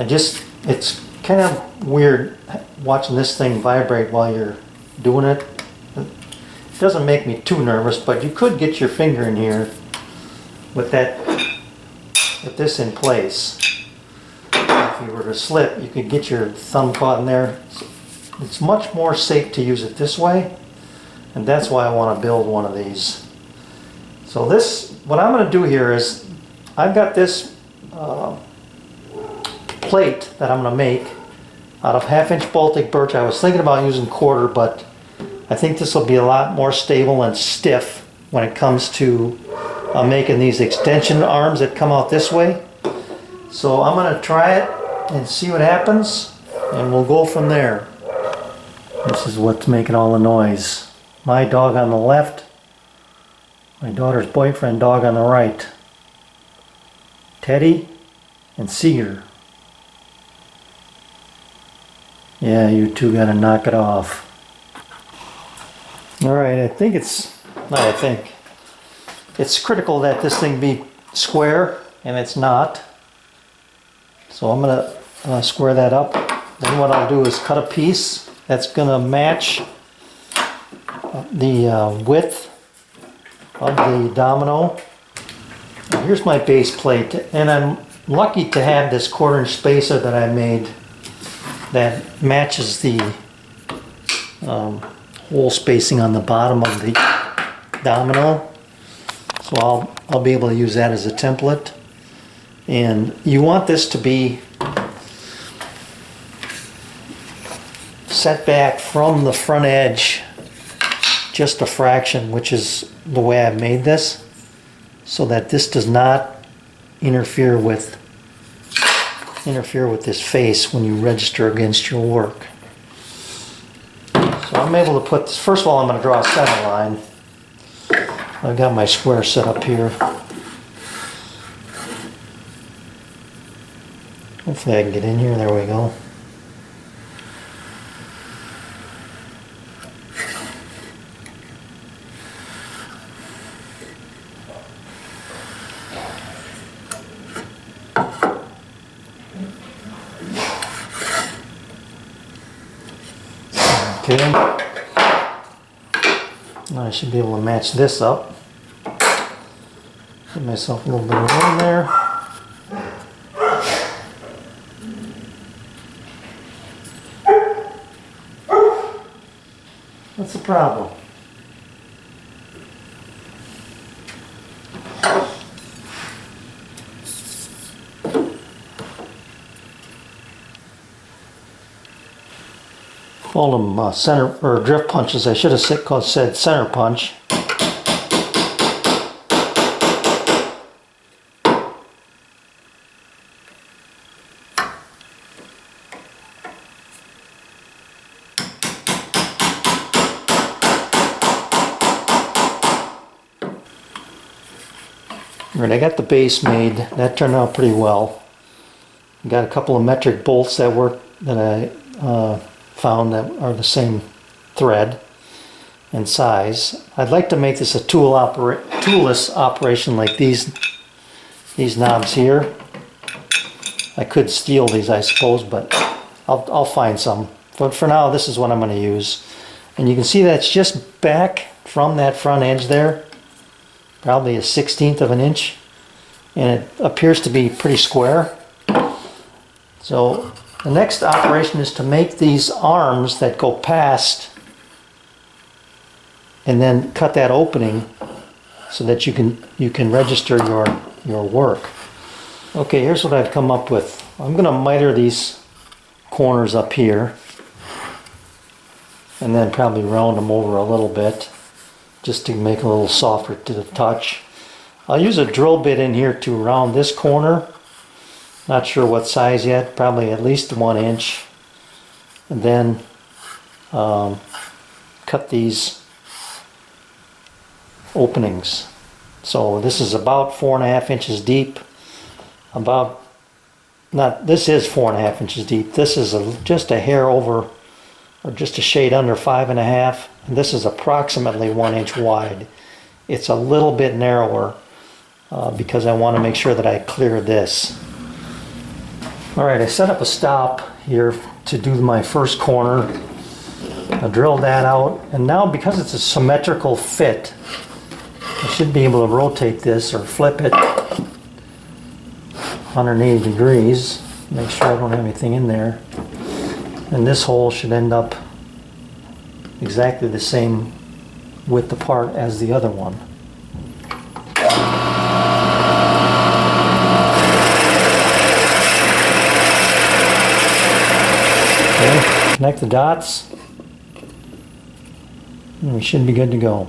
it's kind of weird watching this thing vibrate while you're doing it. It doesn't make me too nervous, but you could get your finger in here with this in place. If you were to slip, you could get your thumb caught in there. It's much more safe to use it this way, and that's why I want to build one of these. So what I'm going to do here is, I've got this plate that I'm going to make out of 1/2-inch Baltic birch. I was thinking about using 1/4, but I think this will be a lot more stable and stiff when it comes to making these extension arms that come out this way. So I'm going to try it and see what happens, and we'll go from there. This is what's making all the noise. My dog on the left, my daughter's boyfriend dog on the right. Teddy and Seeger. Yeah, you two gotta knock it off. Alright, I think it's critical that this thing be square, and it's not. So I'm gonna square that up. Then what I'll do is cut a piece that's gonna match the width of the domino. Now here's my base plate, and I'm lucky to have this 1/4-inch spacer that I made that matches the hole spacing on the bottom of the domino. So I'll be able to use that as a template. And you want this to be set back from the front edge just a fraction, which is the way I've made this, so that this does not interfere with this face when you register against your work. So I'm able to put this, first of all I'm going to draw a center line. I've got my square set up here. Hopefully I can get in here, there we go. Okay, now I should be able to match this up. Give myself a little bit of room there. What's the problem? Call them center or drift punches. I should have said center punch. Alright, I got the base made. That turned out pretty well. Got a couple of metric bolts that I found that are the same thread and size. I'd like to make this a toolless operation, like these knobs here. I could steal these, I suppose, but I'll find some. But for now, this is what I'm going to use. And you can see that's just back from that front edge there, probably a 1/16 of an inch, and it appears to be pretty square. So the next operation is to make these arms that go past and then cut that opening so that you can register your work. Okay, here's what I've come up with. I'm going to miter these corners up here and then probably round them over a little bit just to make it a little softer to the touch. I'll use a drill bit in here to round this corner. Not sure what size yet, probably at least 1 inch. And then cut these openings. So this is about 4.5 inches deep. This is 4.5 inches deep. This is just a hair over, or just a shade under 5.5. And this is approximately 1 inch wide. It's a little bit narrower because I want to make sure that I clear this. All right, I set up a stop here to do my first corner. I drilled that out, and now because it's a symmetrical fit, I should be able to rotate this or flip it 180 degrees. Make sure I don't have anything in there. And this hole should end up exactly the same width apart as the other one. Okay, connect the dots, and we should be good to go.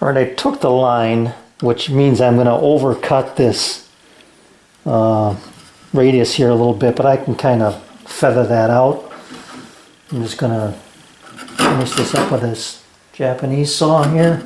All right, I took the line, which means I'm going to overcut this radius here a little bit, but I can kind of feather that out. I'm just going to finish this up with this Japanese saw here.